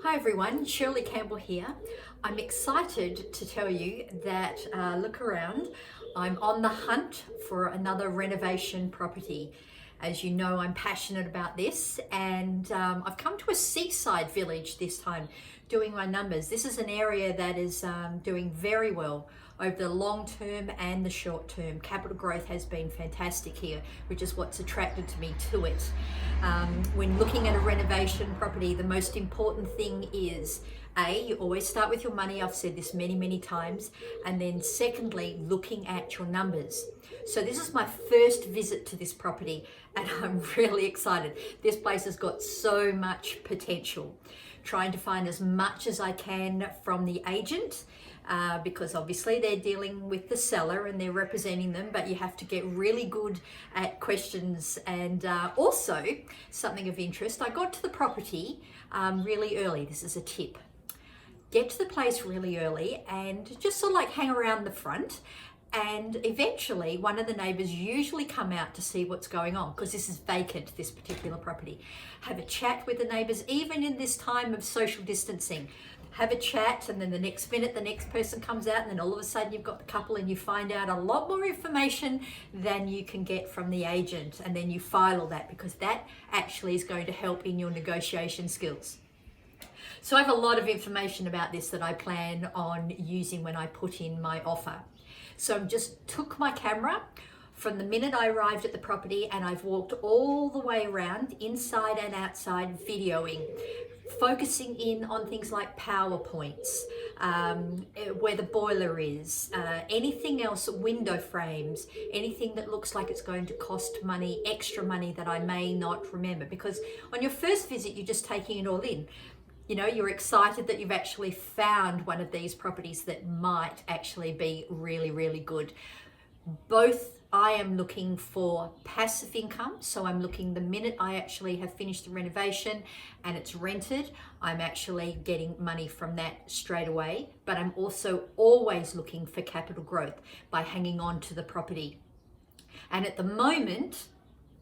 Hi everyone, Shirley Campbell here. I'm excited to tell you that, look around, I'm on the hunt for another renovation property. As you know, I'm passionate about this, and I've come to a seaside village this time doing my numbers. This is an area that is doing very well over the long term and the short term. Capital growth has been fantastic here, which is what's attracted to me to it. When looking at a renovation property, the most important thing is you always start with your money. I've said this many times. And then secondly, looking at your numbers. So this is my first visit to this property and I'm really excited. This place has got so much potential. Trying to find as much as I can from the agent because obviously they're dealing with the seller and they're representing them, but you have to get really good at questions. And also something of interest, I got to the property really early. This is a tip. Get to the place really early and just sort of like hang around the front, and eventually one of the neighbours usually come out to see what's going on because this is vacant, this particular property. Have a chat with the neighbours, even in this time of social distancing. Have a chat, and then the next minute the next person comes out, and then all of a sudden you've got the couple and you find out a lot more information than you can get from the agent, and then you file all that because that actually is going to help in your negotiation skills. So I have a lot of information about this that I plan on using when I put in my offer. So I just took my camera from the minute I arrived at the property and I've walked all the way around, inside and outside, videoing, focusing in on things like PowerPoints, where the boiler is, anything else, window frames, anything that looks like it's going to cost money, extra money that I may not remember. Because on your first visit, you're just taking it all in. You know, you're excited that you've actually found one of these properties that might actually be really good. Both, I am looking for passive income. So I'm looking the minute I actually have finished the renovation and it's rented, I'm actually getting money from that straight away. But I'm also always looking for capital growth by hanging on to the property. And at the moment,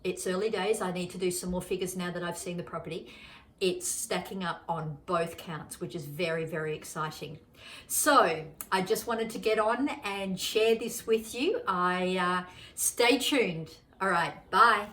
it's early days. I need to do some more figures now that I've seen the property. It's stacking up on both counts, which is very exciting. So I just wanted to get on and share this with you. Stay tuned. All right, bye.